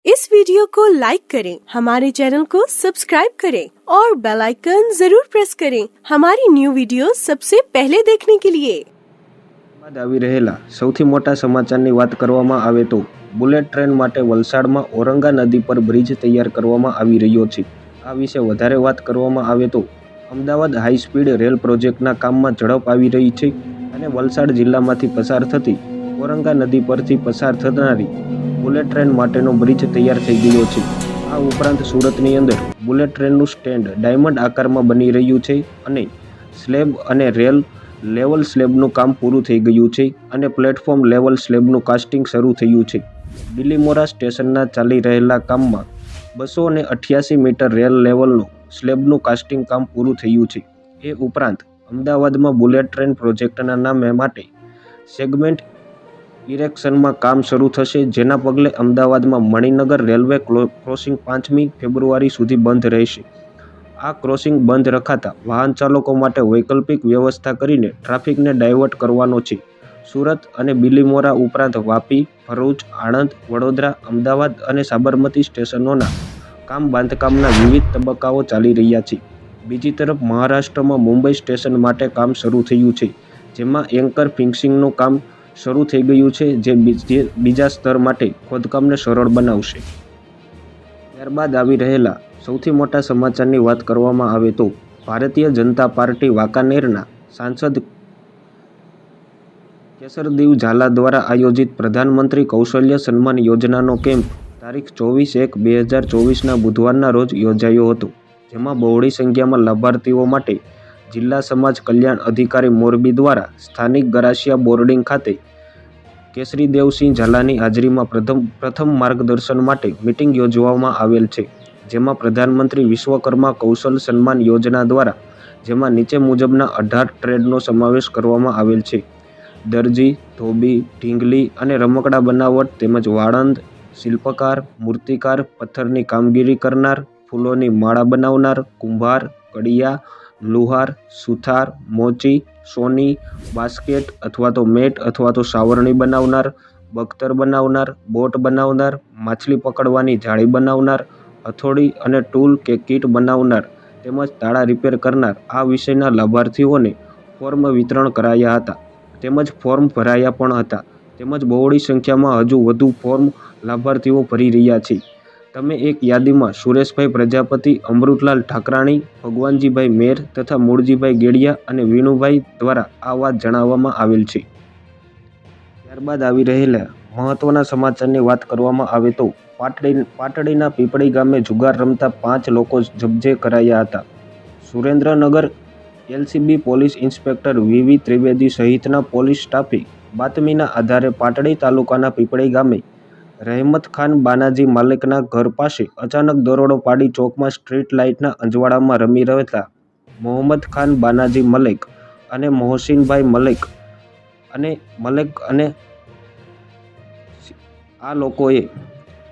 इस वीडियो को लाइक करें, हमारे चैनल को सब्सक्राइब करें और बेल आइकन जरूर प्रेस करें हमारी न्यू वीडियो सबसे पहले देखने के लिए। બાદ આવી રહેલા સૌથી મોટા સમાચારની વાત કરવામાં આવે તો બુલેટ ટ્રેન માટે વલસાડમાં ઔરંગા નદી પર બ્રિજ તૈયાર કરવામાં આવી રહ્યો છે। આ વિશે વધારે વાત કરવામાં આવે તો અમદાવાદ હાઈ સ્પીડ રેલ પ્રોજેક્ટના કામમાં ઝડપ આવી રહી છે અને વલસાડ જિલ્લામાંથી પસાર થતી ઔરંગા નદી પરથી પસાર થનારી બુલેટ ટ્રેન માટેનો બ્રિજ તૈયાર થઈ ગયો છે। આ ઉપરાંત સુરતની અંદર બુલેટ ટ્રેનનું સ્ટેન્ડ ડાયમંડ આકારમાં બની રહ્યું છે અને સ્લેબ અને રેલ લેવલ સ્લેબનું કામ પૂરું થઈ ગયું છે અને પ્લેટફોર્મ લેવલ સ્લેબનું કાસ્ટિંગ શરૂ થયું છે। બિલીમોરા સ્ટેશનના ચાલી રહેલા કામમાં 288 મીટર રેલ લેવલનું સ્લેબનું કાસ્ટિંગ કામ પૂરું થયું છે। એ ઉપરાંત અમદાવાદમાં બુલેટ ટ્રેન પ્રોજેક્ટના નામે માટે સેગમેન્ટ ઇરેક્શનમાં કામ શરૂ થશે, જેના પગલે અમદાવાદમાં મણિનગર રેલવે ક્રોસિંગ 5મી ફેબ્રુઆરી સુધી બંધ રહેશે। આ ક્રોસિંગ બંધ રખાતા વાહન ચાલકો માટે વૈકલ્પિક વ્યવસ્થા કરીને ટ્રાફિકને ડાયવર્ટ કરવાનો છે। સુરત અને બિલીમોરા ઉપરાંત વાપી, ભરૂચ, આણંદ, વડોદરા, અમદાવાદ અને સાબરમતી સ્ટેશનોના બાંધકામના વિવિધ તબક્કાઓ ચાલી રહ્યા છે। બીજી તરફ મહારાષ્ટ્રમાં મુંબઈ સ્ટેશન માટે કામ શરૂ થયું છે, જેમાં એન્કર ફિક્સિંગનું કામ શરૂ થઈ ગયું છે, જે બીજા સ્તર માટે ખોદકામને સરળ બનાવશે। ત્યારબાદ આવી રહેલા સૌથી મોટા સમાચારની વાત કરવામાં આવે તો ભારતીય જનતા પાર્ટી વાંકાનેરના સાંસદ કેસરદેવ ઝાલા દ્વારા આયોજિત પ્રધાનમંત્રી કૌશલ્ય સન્માન યોજનાનો કેમ્પ તારીખ 24/1/2024ના બુધવારના રોજ યોજાયો હતો, જેમાં બહોળી સંખ્યામાં લાભાર્થીઓ માટે જિલ્લા સમાજ કલ્યાણ અધિકારી મોરબી દ્વારા સ્થાનિક ગરાસિયા બોર્ડિંગ ખાતે કેસરીદેવસિંહ ઝાલાની હાજરીમાં પ્રથમ માર્ગદર્શન માટે મિટિંગ યોજવામાં આવેલ છે, જેમાં પ્રધાનમંત્રી વિશ્વકર્મા કૌશલ સન્માન યોજના દ્વારા જેમાં નીચે મુજબના 18 ટ્રેડનો સમાવેશ કરવામાં આવેલ છે: દરજી, ધોબી, ઢીંગલી અને રમકડા બનાવટ તેમજ વાળંદ, શિલ્પકાર, મૂર્તિકાર, પથ્થરની કામગીરી કરનાર, ફૂલોની માળા બનાવનાર, કુંભાર, કડિયા, લુહાર, સુથાર, મોચી, સોની, બાસ્કેટ અથવા તો મેટ અથવા તો સાવરણી બનાવનાર, બખ્તર બનાવનાર, બોટ બનાવનાર, માછલી પકડવાની જાળી બનાવનાર, હથોડી અને ટૂલ કે કીટ બનાવનાર તેમજ તાળા રિપેર કરનાર આ વિષયના લાભાર્થીઓને ફોર્મ વિતરણ કરાયા હતા તેમજ ફોર્મ ભરાયા પણ હતા, તેમજ બહોળી સંખ્યામાં હજુ વધુ ફોર્મ લાભાર્થીઓ ભરી રહ્યા છે। તમે એક યાદીમાં સુરેશભાઈ પ્રજાપતિ, અમૃતલાલ ઠાકરાણી, ભગવાનજીભાઈ મેર તથા મૂળજીભાઈ ગેડિયા અને વિનુભાઈ દ્વારા આ વાત જણાવવામાં આવેલ છે। ત્યારબાદ આવી રહેલા મહત્વના સમાચારની વાત કરવામાં આવે તો પાટડીના પીપળી ગામે જુગાર રમતા 5 લોકો જબ્જે કરાયા હતા। Surendranagar LCB police inspector VV Trivedi સહિતના પોલીસ સ્ટાફે બાતમીના આધારે પાટડી તાલુકાના પીપળી ગામે રહેમત ખાન બાનાજી મલિકના ઘર પાસે અચાનક દરોડો પાડી ચોકમાં સ્ટ્રીટ લાઇટના અજવાળામાં રમી રહેતા મોહમ્મદ ખાન બાનાજી મલિક અને મોહસિનભાઈ મલિક અને આ લોકોએ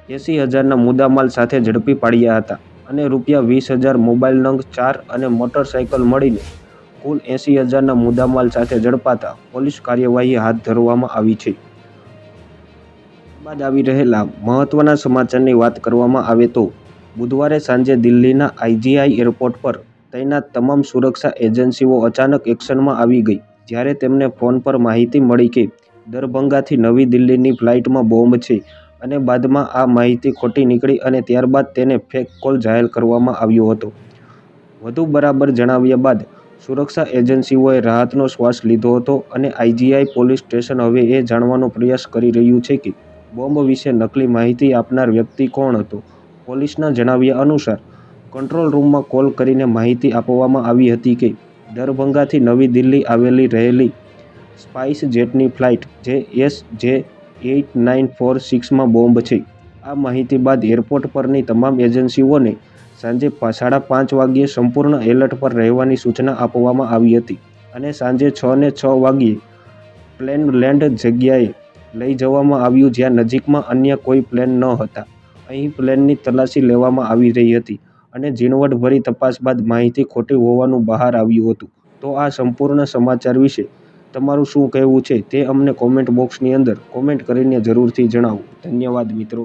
80,000ના મુદ્દામાલ સાથે ઝડપી પાડ્યા હતા અને ₹20,000 મોબાઈલ નંગ 4 અને મોટરસાઇકલ મળીને કુલ 80,000ના મુદ્દામાલ સાથે ઝડપાતા પોલીસ કાર્યવાહી હાથ ધરવામાં આવી છે। બાદ આવી રહેલા મહત્વના સમાચારની વાત કરવામાં આવે તો બુધવારે સાંજે દિલ્હીના IGI એરપોર્ટ પર તૈનાત તમામ સુરક્ષા એજન્સીઓ અચાનક એક્શનમાં આવી ગઈ, જ્યારે તેમને ફોન પર માહિતી મળી કે દરભંગાથી નવી દિલ્હીની ફ્લાઇટમાં બોમ્બ છે અને બાદમાં આ માહિતી ખોટી નીકળી અને ત્યારબાદ તેને ફેક કોલ જાહેર કરવામાં આવ્યો હતો। વધુ બરાબર જણાવ્યા બાદ સુરક્ષા એજન્સીઓએ રાહતનો શ્વાસ લીધો હતો અને IGI પોલીસ સ્ટેશન હવે એ જાણવાનો પ્રયાસ કરી રહ્યું છે કે બોમ્બ વિશે નકલી માહિતી આપનાર વ્યક્તિ કોણ હતો। પોલીસના જણાવ્યા અનુસાર કંટ્રોલ રૂમમાં કોલ કરીને માહિતી આપવામાં આવી હતી કે દરભંગાથી નવી દિલ્હી આવેલી રહેલી સ્પાઇસ જેટની ફ્લાઇટ JSJ8946માં બોમ્બ છે। આ માહિતી બાદ એરપોર્ટ પરની તમામ એજન્સીઓને સાંજે 5:30 વાગ્યે સંપૂર્ણ એલર્ટ પર રહેવાની સૂચના આપવામાં આવી હતી અને સાંજે 6:06 વાગ્યે પ્લેન લેન્ડ જગ્યાએ લઈ જવામાં આવ્યું, જ્યાં નજીકમાં અન્ય કોઈ પ્લેન ન હતા। અહીં પ્લેનની તલાશી લેવામાં આવી રહી હતી અને ઝીણવટભરી તપાસ બાદ માહિતી ખોટી હોવાનું બહાર આવ્યું હતું। તો આ સંપૂર્ણ સમાચાર વિશે તમારું શું કહેવું છે તે અમને કોમેન્ટ બોક્સની અંદર કોમેન્ટ કરીને જરૂરથી જણાવો। ધન્યવાદ મિત્રો।